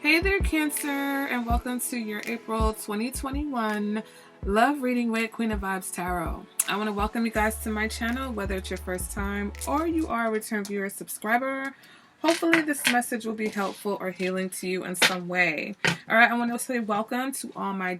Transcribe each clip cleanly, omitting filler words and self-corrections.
Hey there, Cancer, and welcome to your April 2021 Love Reading with Queen of Vibes Tarot. I want to welcome you guys to my channel, whether it's your first time or you are a return viewer subscriber. Hopefully this message will be helpful or healing to you in some way. All right, I want to say welcome to all my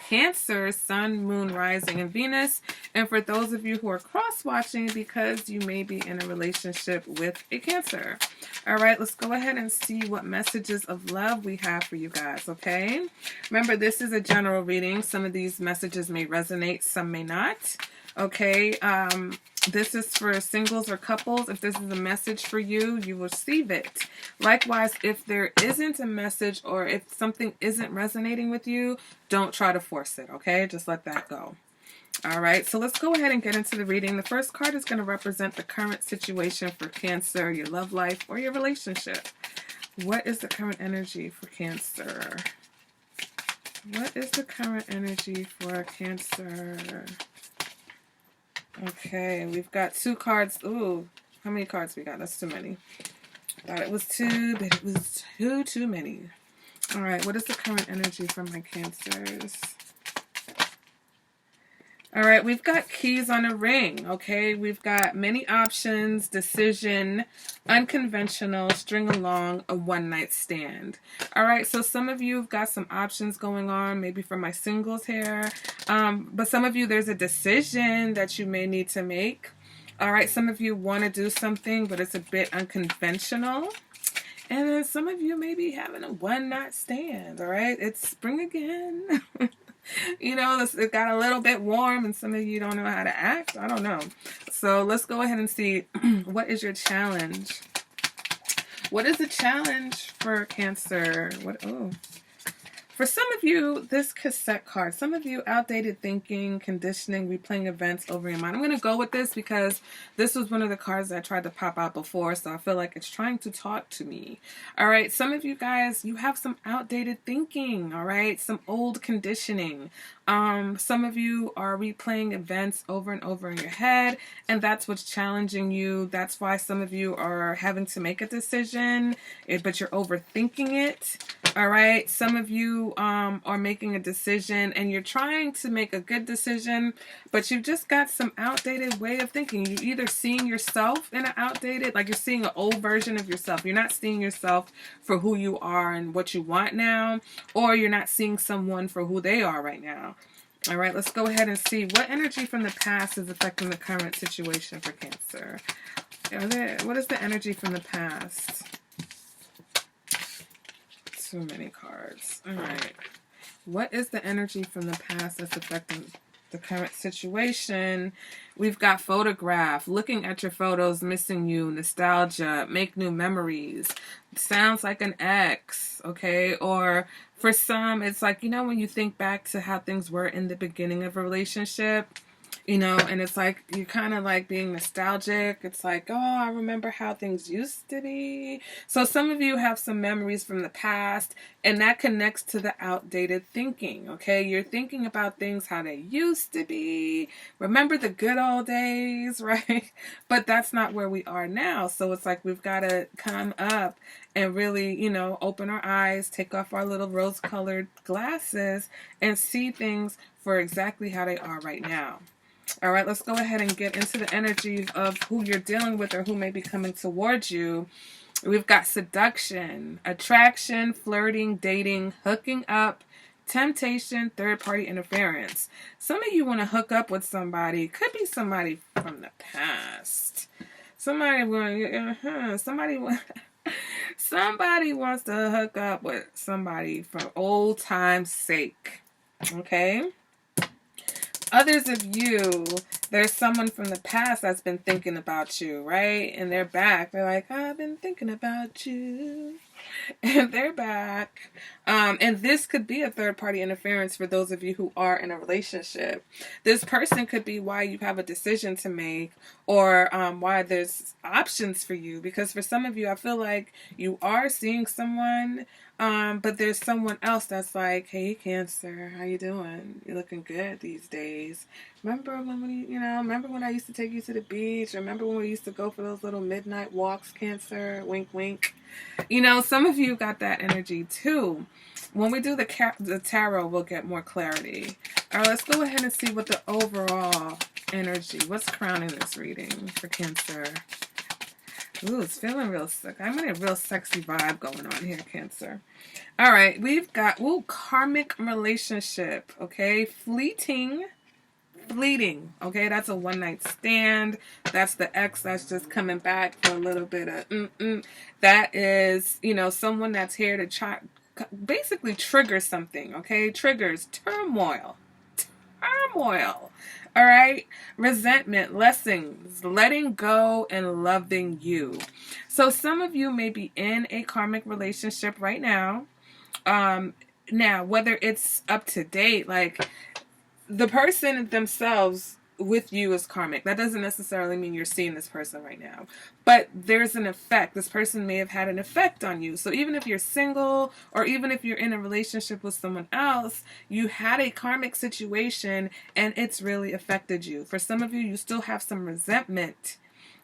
Cancer, Sun, Moon, Rising, and Venus. And for those of you who are cross-watching because you may be in a relationship with a Cancer. All right, let's go ahead and see what messages of love we have for you guys, okay? Remember, this is a general reading. Some of these messages may resonate, some may not. Okay, this is for singles or couples. If this is a message for you, you will receive it. Likewise, if there isn't a message or if something isn't resonating with you, don't try to force it, okay? Just let that go. All right, so let's go ahead and get into the reading. The first card is going to represent the current situation for Cancer, your love life, or your relationship. What is the current energy for Cancer? What is the current energy for Cancer? Okay, we've got two cards. Ooh, how many cards we got? That's too many. Thought it was two, but it was too many. All right, what is the current energy for my Cancers? All right, we've got keys on a ring, okay? We've got many options, decision, unconventional, string along, a one-night stand. All right, so some of you have got some options going on, maybe for my singles here. But some of you, there's a decision that you may need to make. All right, some of you want to do something, but it's a bit unconventional. And then some of you may be having a one-night stand, all right? It's spring again. You know, it got a little bit warm and some of you don't know how to act. I don't know. So let's go ahead and see what is your challenge. What is the challenge for Cancer? For some of you, this cassette card, some of you, outdated thinking, conditioning, replaying events over your mind. I'm going to go with this because this was one of the cards that I tried to pop out before, so I feel like it's trying to talk to me. All right, some of you guys, you have some outdated thinking, all right, some old conditioning. Some of you are replaying events over and over in your head, and that's what's challenging you. That's why some of you are having to make a decision, but you're overthinking it. All right, some of you are making a decision and you're trying to make a good decision, but you've just got some outdated way of thinking. You're either seeing yourself in an outdated, like you're seeing an old version of yourself. You're not seeing yourself for who you are and what you want now, or you're not seeing someone for who they are right now. All right, let's go ahead and see what energy from the past is affecting the current situation for Cancer. What is the energy from the past? Too many cards. All right. What is the energy from the past that's affecting the current situation? We've got photograph, looking at your photos, missing you, nostalgia, make new memories. Sounds like an ex, okay? Or for some, it's like, you know, when you think back to how things were in the beginning of a relationship, you know, and it's like, you're kind of like being nostalgic. It's like, oh, I remember how things used to be. So some of you have some memories from the past, and that connects to the outdated thinking, okay? You're thinking about things how they used to be. Remember the good old days, right? But that's not where we are now. So it's like we've got to come up and really, you know, open our eyes, take off our little rose-colored glasses, and see things for exactly how they are right now. All right, let's go ahead and get into the energy of who you're dealing with or who may be coming towards you. We've got seduction, attraction, flirting, dating, hooking up, temptation, third-party interference. Some of you want to hook up with somebody. Could be somebody from the past. Somebody wants to hook up with somebody from old time's sake. Okay? Others of you, there's someone from the past that's been thinking about you, right? And they're back. They're like, I've been thinking about you. And they're back. And this could be a third-party interference for those of you who are in a relationship. This person could be why you have a decision to make, or why there's options for you. Because for some of you, I feel like you are seeing someone, but there's someone else that's like, hey, Cancer, how you doing? You're looking good these days, Remember when remember when I used to take you to the beach? Remember when we used to go for those little midnight walks, Cancer? Wink, wink. Some of you got that energy too. When we do the tarot, we'll get more clarity. All right, let's go ahead and see what the overall energy, what's crowning this reading for Cancer. Ooh, it's feeling real sick. I'm in a real sexy vibe going on here, Cancer. All right, we've got, karmic relationship, okay? Fleeting, okay? That's a one-night stand. That's the ex that's just coming back for a little bit of That is, someone that's here to try, basically trigger something, okay? Triggers turmoil. All right, resentment, lessons, letting go, and loving you. So some of you may be in a karmic relationship right now. Now, whether it's up to date, like the person themselves with you is karmic. That doesn't necessarily mean you're seeing this person right now, but there's an effect. This person may have had an effect on you. So even if you're single, or even if you're in a relationship with someone else, you had a karmic situation and it's really affected you. For some of you, you still have some resentment.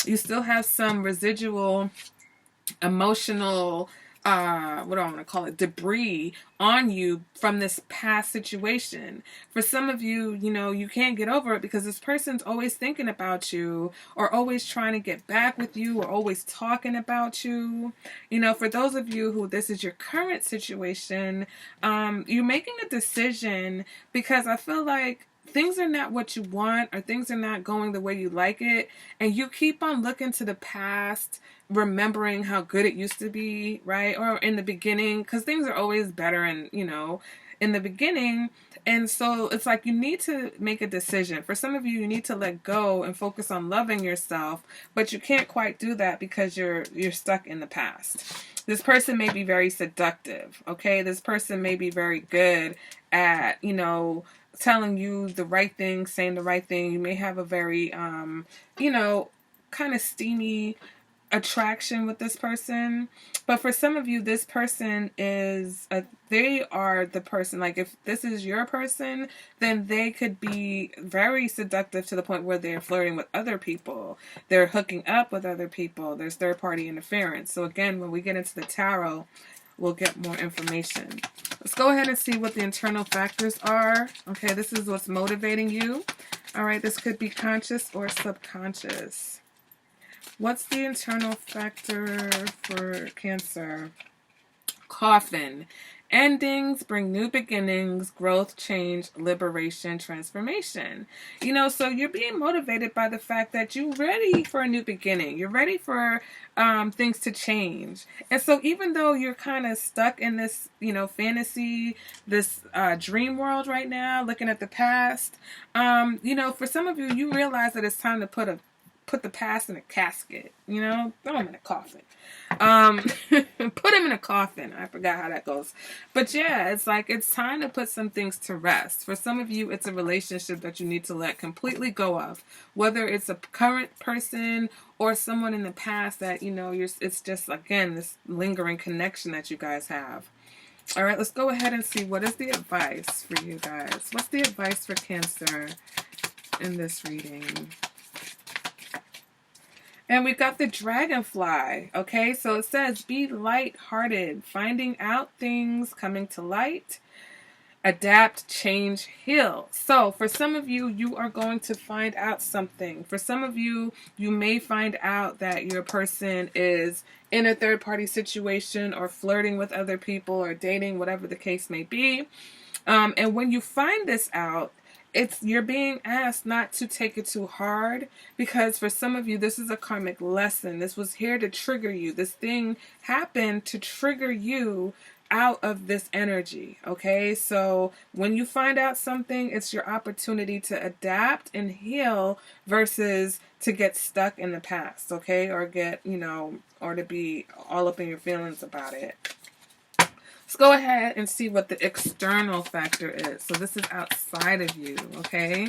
You still have some residual emotional what do I want to call it, debris on you from this past situation. For some of you, you can't get over it because this person's always thinking about you, or always trying to get back with you, or always talking about you. For those of you who this is your current situation, you're making a decision because I feel like things are not what you want, or things are not going the way you like it, and you keep on looking to the past, remembering how good it used to be, right? Or in the beginning, because things are always better in the beginning. And so it's like you need to make a decision. For some of you, you need to let go and focus on loving yourself, but you can't quite do that because you're stuck in the past. This person may be very seductive, okay? This person may be very good at, telling you the right thing, saying the right thing. You may have a very, kind of steamy attraction with this person. But for some of you, this person they are the person. Like if this is your person, then they could be very seductive to the point where they're flirting with other people. They're hooking up with other people. There's third party interference. So again, when we get into the tarot, we'll get more information. Let's go ahead and see what the internal factors are. Okay, this is what's motivating you. All right, this could be conscious or subconscious. What's the internal factor for Cancer? Coffin. Endings bring new beginnings, growth, change, liberation, transformation. So you're being motivated by the fact that you're ready for a new beginning. You're ready for things to change. And so even though you're kind of stuck in this, fantasy, this dream world right now, looking at the past, for some of you, you realize that it's time to put the past in a casket, throw them in a coffin. Put him in a coffin. I forgot how that goes. But yeah, it's like it's time to put some things to rest. For some of you, it's a relationship that you need to let completely go of. Whether it's a current person or someone in the past that, it's just, again, this lingering connection that you guys have. All right, let's go ahead and see what is the advice for you guys. What's the advice for Cancer in this reading? And we've got the dragonfly, okay? So it says, be light-hearted, finding out things, coming to light, adapt, change, heal. So for some of you, you are going to find out something. For some of you, you may find out that your person is in a third-party situation or flirting with other people or dating, whatever the case may be. And when you find this out, you're being asked not to take it too hard, because for some of you, this is a karmic lesson. This was here to trigger you. This thing happened to trigger you out of this energy, okay? So when you find out something, it's your opportunity to adapt and heal versus to get stuck in the past, okay? Or get, or to be all up in your feelings about it. Let's go ahead and see what the external factor is. So this is outside of you, okay?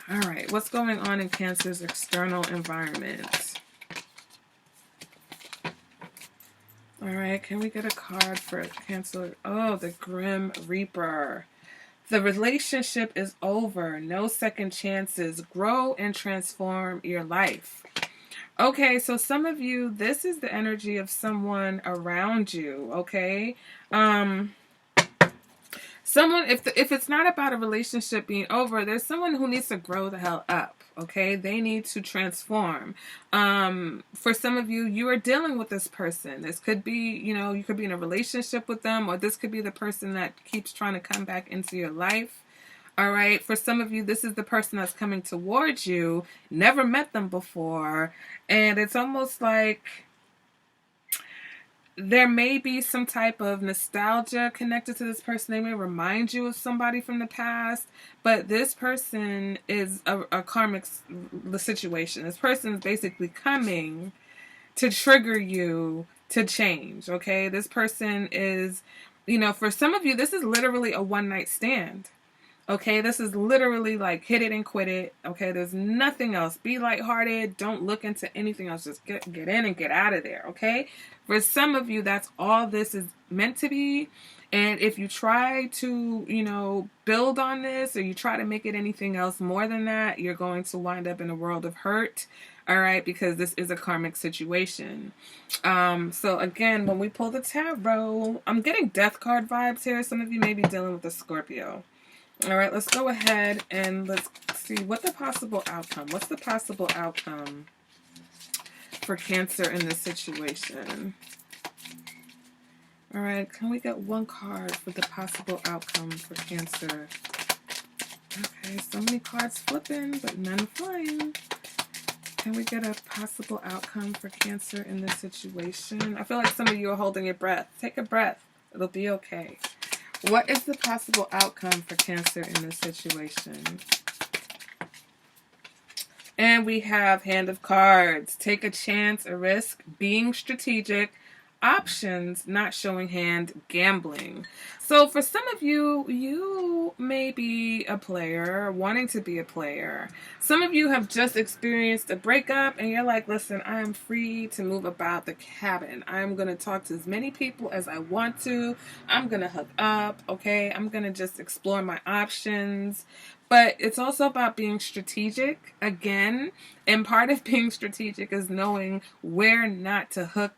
All right, what's going on in Cancer's external environment? All right, can we get a card for Cancer? Oh, the Grim Reaper. The relationship is over. No second chances. Grow and transform your life. Okay, so some of you, this is the energy of someone around you, okay? Someone, if it's not about a relationship being over, there's someone who needs to grow the hell up. Okay, they need to transform. For some of you, you are dealing with this person. This could be, you could be in a relationship with them, or this could be the person that keeps trying to come back into your life. All right. For some of you, this is the person that's coming towards you. Never met them before, and it's almost like there may be some type of nostalgia connected to this person. They may remind you of somebody from the past, but this person is a karmic situation. This person is basically coming to trigger you to change, okay? This person is, for some of you, this is literally a one-night stand. Okay, this is literally like hit it and quit it. Okay, there's nothing else. Be lighthearted. Don't look into anything else. Just get in and get out of there. Okay, for some of you, that's all this is meant to be. And if you try to, build on this, or you try to make it anything else more than that, you're going to wind up in a world of hurt. All right, because this is a karmic situation. So again, when we pull the tarot, I'm getting death card vibes here. Some of you may be dealing with a Scorpio. All right, let's go ahead and let's see what the possible outcome. What's the possible outcome for Cancer in this situation? All right, can we get one card for the possible outcome for Cancer? Okay, so many cards flipping, but none flying. Can we get a possible outcome for Cancer in this situation? I feel like some of you are holding your breath. Take a breath. It'll be okay. What is the possible outcome for Cancer in this situation? And we have Hand of Cards. Take a chance, a risk, being strategic, options, not showing hand, gambling. So for some of you, you may be a player, wanting to be a player. Some of you have just experienced a breakup and you're like, listen, I am free to move about the cabin. I'm going to talk to as many people as I want to. I'm going to hook up, okay? I'm going to just explore my options. But it's also about being strategic again. And part of being strategic is knowing where not to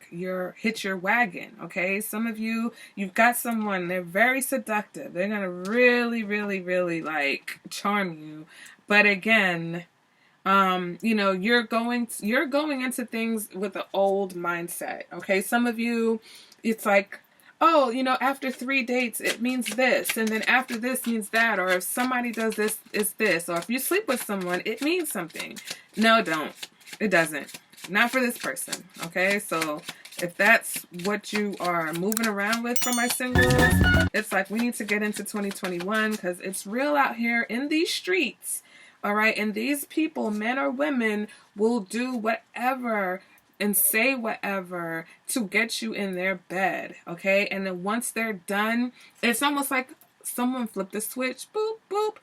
hit your wagon. Okay. Some of you, you've got someone, they're very seductive. They're going to really, really, really like charm you. But again, you're going into things with an old mindset. Okay. Some of you, it's like, oh, after 3 dates, it means this. And then after this means that. Or if somebody does this, it's this. Or if you sleep with someone, it means something. No, don't. It doesn't. Not for this person. Okay? So if that's what you are moving around with for my singles, it's like we need to get into 2021 because it's real out here in these streets. All right? And these people, men or women, will do whatever and say whatever to get you in their bed, okay? And then once they're done, it's almost like someone flipped the switch, boop, boop.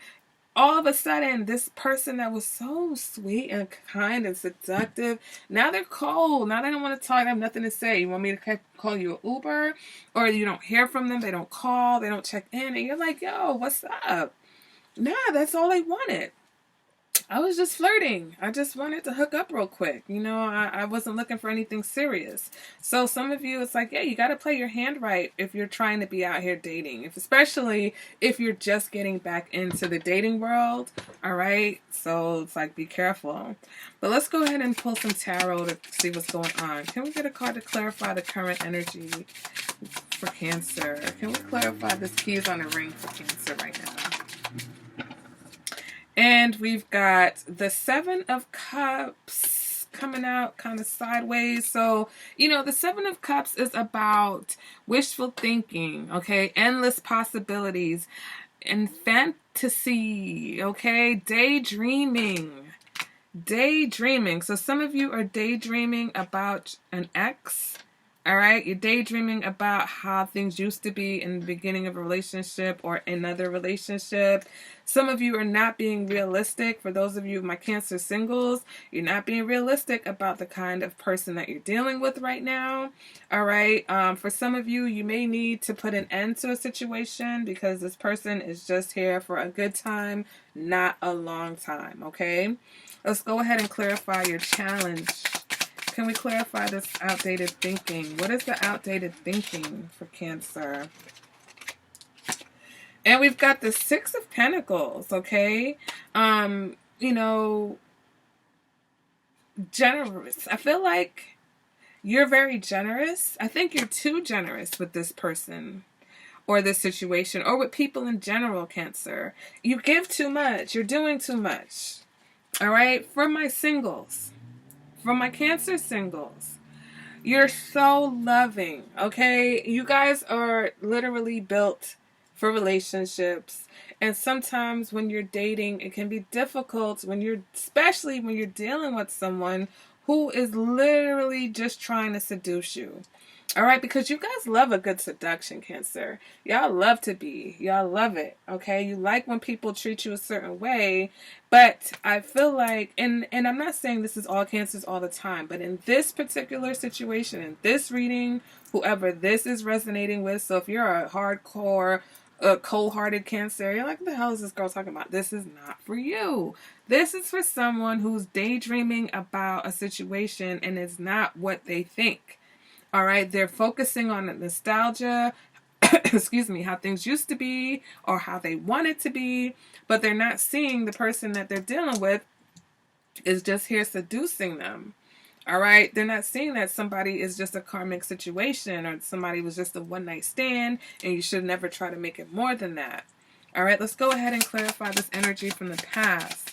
All of a sudden, this person that was so sweet and kind and seductive, now they're cold. Now they don't want to talk. They have nothing to say. You want me to call you an Uber? Or you don't hear from them. They don't call. They don't check in. And you're like, yo, what's up? Nah, that's all they wanted. I was just flirting. I just wanted to hook up real quick. I wasn't looking for anything serious. So some of you, it's like, yeah, you got to play your hand right if you're trying to be out here dating. Especially if you're just getting back into the dating world. All right. So it's like, be careful. But let's go ahead and pull some tarot to see what's going on. Can we get a card to clarify the current energy for Cancer? Can we clarify this keys on a ring for Cancer right now? And we've got the 7 of Cups coming out kind of sideways. So, the 7 of Cups is about wishful thinking, okay? Endless possibilities and fantasy, okay? Daydreaming. So some of you are daydreaming about an ex, All right, you're daydreaming about how things used to be in the beginning of a relationship or another relationship. Some of you are not being realistic. For those of you, my Cancer singles, you're not being realistic about the kind of person that you're dealing with right now. All right, for some of you, you may need to put an end to a situation because this person is just here for a good time, not a long time. Okay, let's go ahead and clarify your challenge. Can we clarify this outdated thinking? What is the outdated thinking for Cancer? And we've got the Six of Pentacles, okay? You know, generous. I feel like you're very generous. I think you're too generous with this person or this situation or with people in general, Cancer. You give too much. You're doing too much. All right? For my singles, for my Cancer singles, you're so loving, okay? You guys are literally built for relationships. And sometimes when you're dating, it can be difficult especially when you're dealing with someone who is literally just trying to seduce you. All right, because you guys love a good seduction, Cancer. Y'all love it, okay? You like when people treat you a certain way, but I feel like, and I'm not saying this is all Cancers all the time, but in this particular situation, in this reading, whoever this is resonating with, so if you're a hardcore, cold-hearted Cancer, you're like, what the hell is this girl talking about? This is not for you. This is for someone who's daydreaming about a situation and is not what they think. All right, they're focusing on the nostalgia, excuse me, how things used to be or how they want it to be, but they're not seeing the person that they're dealing with is just here seducing them. All right, they're not seeing that somebody is just a karmic situation or somebody was just a one-night stand and you should never try to make it more than that. All right, let's go ahead and clarify this energy from the past.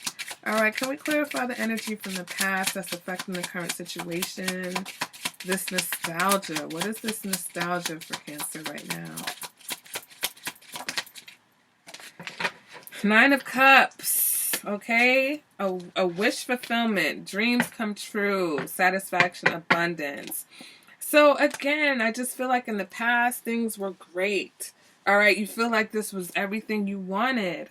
All right, can we clarify the energy from the past that's affecting the current situation? This nostalgia. What is this nostalgia for Cancer right now? Nine of Cups. Okay? A wish fulfillment. Dreams come true. Satisfaction, abundance. So again, I just feel like in the past, things were great. All right? You feel like this was everything you wanted.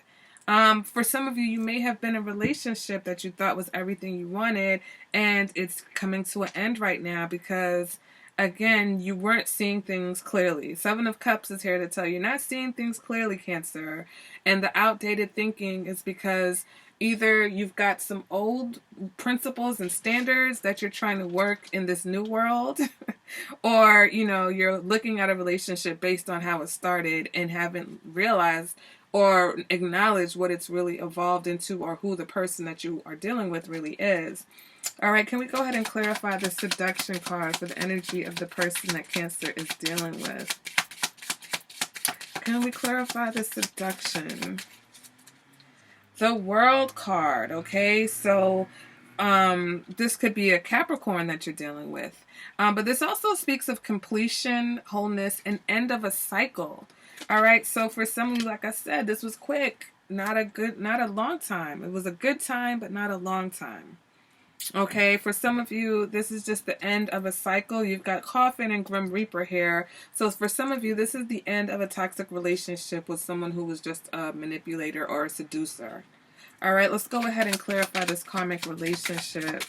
For some of you, you may have been in a relationship that you thought was everything you wanted, and it's coming to an end right now because, again, you weren't seeing things clearly. Seven of Cups is here to tell you you're not seeing things clearly, Cancer, and the outdated thinking is because either you've got some old principles and standards that you're trying to work in this new world, or, you're looking at a relationship based on how it started and haven't realized or acknowledge what it's really evolved into or who the person that you are dealing with really is. All right, can we go ahead and clarify the seduction card for the energy of the person that Cancer is dealing with? Can we clarify the seduction? The World card, okay? So this could be a Capricorn that you're dealing with. But this also speaks of completion, wholeness, and end of a cycle. All right, so for some of you, like I said, this was quick, not a long time. It was a good time, but not a long time. Okay, for some of you, this is just the end of a cycle. You've got Coffin and Grim Reaper here. So for some of you, this is the end of a toxic relationship with someone who was just a manipulator or a seducer. All right, let's go ahead and clarify this karmic relationship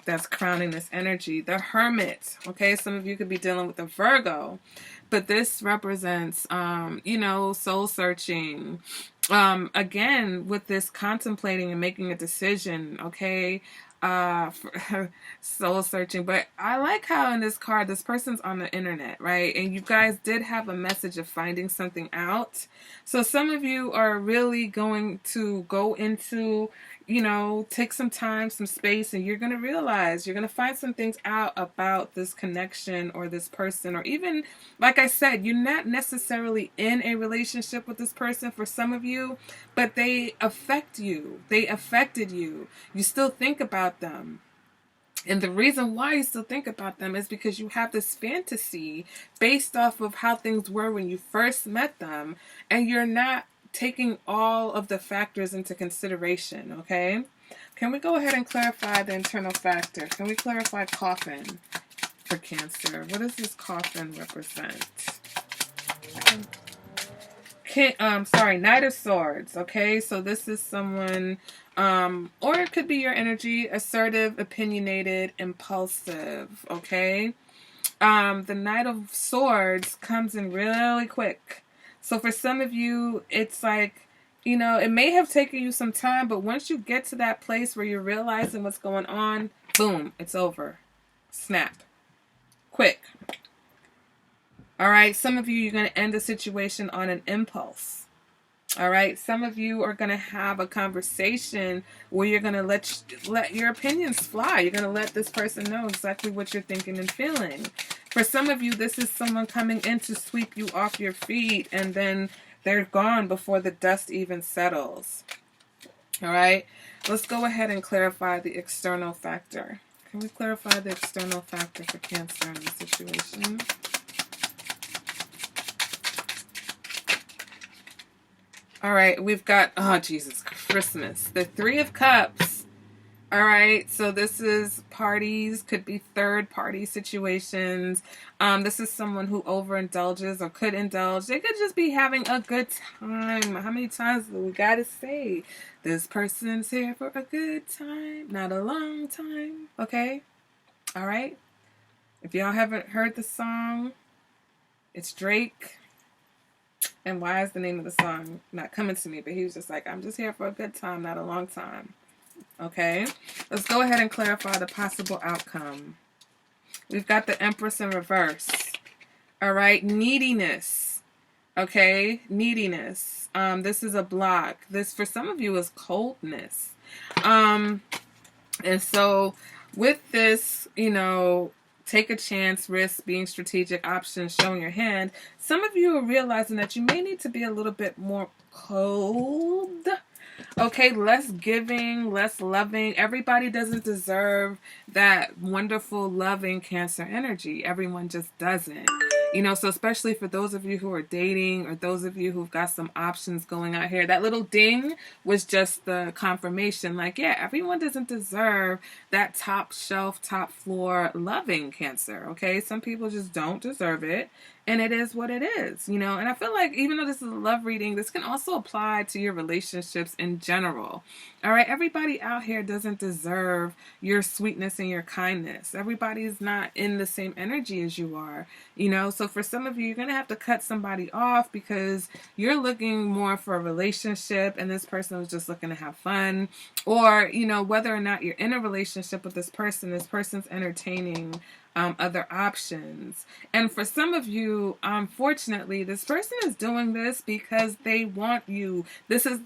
that's crowning this energy. The Hermit, okay? Some of you could be dealing with a Virgo, but this represents, soul searching. Again, with this contemplating and making a decision, okay? Soul searching. But I like how in this card, this person's on the internet, right? And you guys did have a message of finding something out. So some of you are really going to go into, take some time, some space, and you're going to realize, you're going to find some things out about this connection or this person, or even, like I said, you're not necessarily in a relationship with this person for some of you, but they affect you. They affected you. You still think about them. And the reason why you still think about them is because you have this fantasy based off of how things were when you first met them, and you're not taking all of the factors into consideration, okay? Can we go ahead and clarify the internal factor? Can we clarify Coffin? for Cancer. What does this coffin represent? Knight of Swords. Okay, so this is someone, or it could be your energy, assertive, opinionated, impulsive. Okay, the Knight of Swords comes in really quick. So for some of you, it's like, you know, it may have taken you some time, but once you get to that place where you're realizing what's going on, boom, it's over. Snap. Quick. All right, some of you, you're going to end a situation on an impulse. All right, some of you are going to have a conversation where you're going to let your opinions fly. You're going to let this person know exactly what you're thinking and feeling. For some of you, this is someone coming in to sweep you off your feet, and then they're gone before the dust even settles. All right, let's go ahead and clarify the external factor. Can we clarify the external factor for Cancer in this situation? All right, we've got, oh, Jesus, Christmas. The Three of Cups. All right, so this is parties, could be third-party situations. This is someone who overindulges or could indulge. They could just be having a good time. How many times do we got to say, this person's here for a good time, not a long time, okay? All right? If y'all haven't heard the song, it's Drake. And why is the name of the song not coming to me? But he was just like, I'm just here for a good time, not a long time. Okay? Let's go ahead and clarify the possible outcome. We've got the Empress in reverse. All right? Neediness. Okay? Neediness. This is a block. This, for some of you, is coldness. And so, with this, you know, take a chance, risk, being strategic, options, showing your hand. Some of you are realizing that you may need to be a little bit more cold. Okay, less giving, less loving. Everybody doesn't deserve that wonderful, loving Cancer energy. Everyone just doesn't. You know, so especially for those of you who are dating or those of you who've got some options going out here, that little ding was just the confirmation. Like, yeah, everyone doesn't deserve that top shelf, top floor loving Cancer, okay? Some people just don't deserve it, and it is what it is, you know? And I feel like even though this is a love reading, this can also apply to your relationships in general, all right? Everybody out here doesn't deserve your sweetness and your kindness. Everybody's not in the same energy as you are, you know? So for some of you, you're going to have to cut somebody off because you're looking more for a relationship and this person was just looking to have fun. Or, you know, whether or not you're in a relationship with this person's entertaining other options. And for some of you, unfortunately, this person is doing this because they want you. This is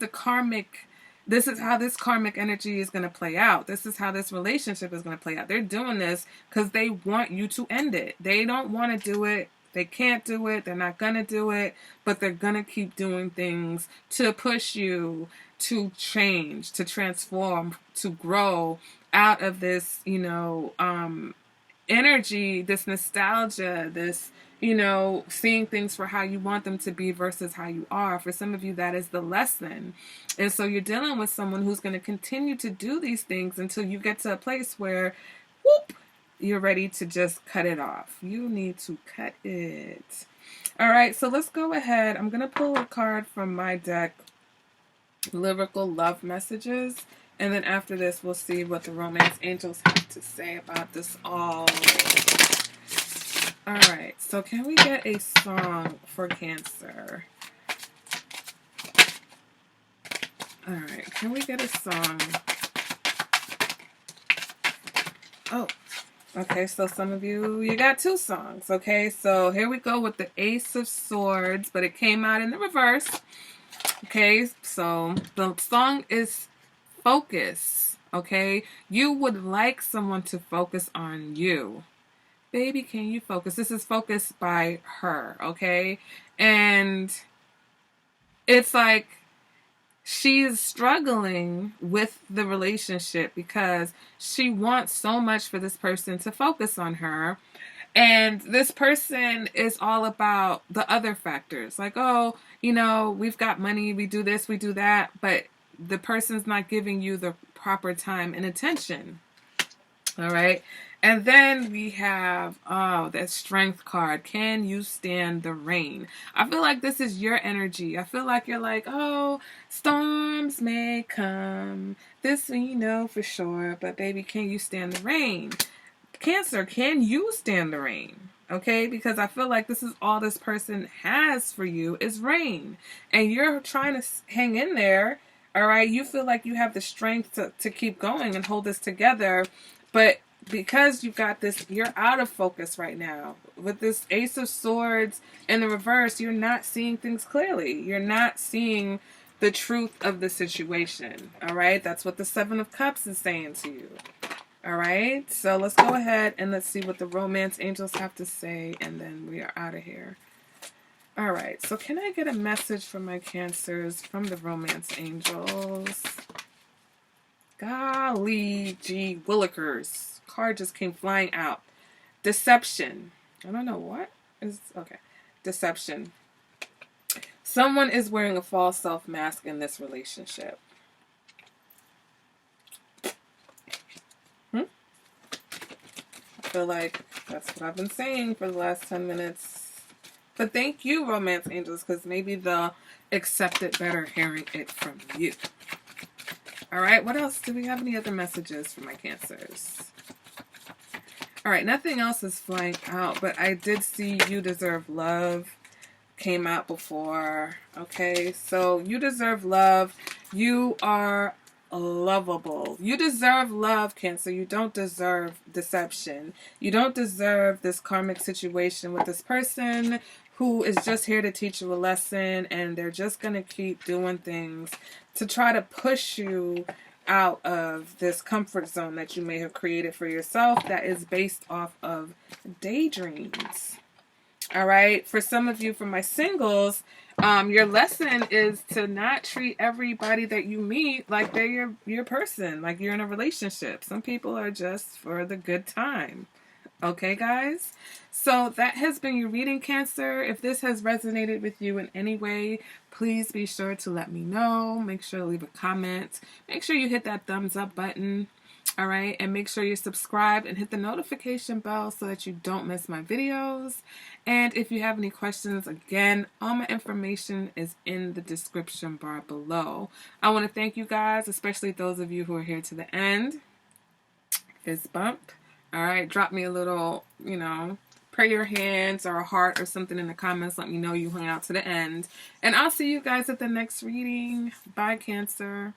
how this karmic energy is going to play out. This is how this relationship is going to play out. They're doing this because they want you to end it. They don't want to do it. They can't do it. They're not going to do it. But they're going to keep doing things to push you to change, to transform, to grow out of this, you know, energy, this nostalgia, this, you know, seeing things for how you want them to be versus how you are. For some of you, that is the lesson. And so you're dealing with someone who's going to continue to do these things until you get to a place where, whoop, you're ready to just cut it off. You need to cut it. All right, so let's go ahead. I'm going to pull a card from my deck, Lyrical Love Messages. And then after this, we'll see what the romance angels have to say about this all. All right, so can we get a song for Cancer? All right, can we get a song? Oh, okay, so some of you got two songs, okay? So here we go with the Ace of Swords, but it came out in the reverse. Okay, so the song is Focus, okay? You would like someone to focus on you. Baby, can you focus? This is Focus by her, okay? And it's like she is struggling with the relationship because she wants so much for this person to focus on her. And this person is all about the other factors. Like, oh, you know, we've got money, we do this, we do that. But the person's not giving you the proper time and attention. All right. And then we have, oh, that strength card. Can you stand the rain? I feel like this is your energy. I feel like you're like, oh, storms may come. This we know for sure. But baby, can you stand the rain? Cancer, can you stand the rain? Okay, because I feel like this is all this person has for you is rain. And you're trying to hang in there. All right, you feel like you have the strength to keep going and hold this together. But because you've got this, you're out of focus right now. With this Ace of Swords in the reverse, you're not seeing things clearly. You're not seeing the truth of the situation. All right, that's what the Seven of Cups is saying to you. All right, so let's go ahead and let's see what the romance angels have to say, and then we are out of here. All right, so can I get a message from my Cancers from the romance angels? Golly gee willikers. Card just came flying out. Deception. I don't know what is, okay. Deception. Someone is wearing a false self mask in this relationship. I feel like that's what I've been saying for the last 10 minutes. But thank you, romance angels, because maybe they'll accept it better hearing it from you. All right, what else? Do we have any other messages for my Cancers? All right, nothing else is flying out, but I did see You Deserve Love came out before. Okay, so you deserve love. You are lovable. You deserve love, Cancer. You don't deserve deception. You don't deserve this karmic situation with this person who is just here to teach you a lesson, and they're just going to keep doing things to try to push you out of this comfort zone that you may have created for yourself that is based off of daydreams. All right. For some of you, for my singles, your lesson is to not treat everybody that you meet like they're your person, like you're in a relationship. Some people are just for the good time. Okay, guys? So that has been your reading, Cancer. If this has resonated with you in any way, please be sure to let me know. Make sure to leave a comment. Make sure you hit that thumbs up button. All right, and make sure you subscribe and hit the notification bell so that you don't miss my videos. And if you have any questions, again, all my information is in the description bar below. I want to thank you guys, especially those of you who are here to the end. Fist bump. All right, drop me a little, prayer hands or a heart or something in the comments. Let me know you hung out to the end. And I'll see you guys at the next reading. Bye, Cancer.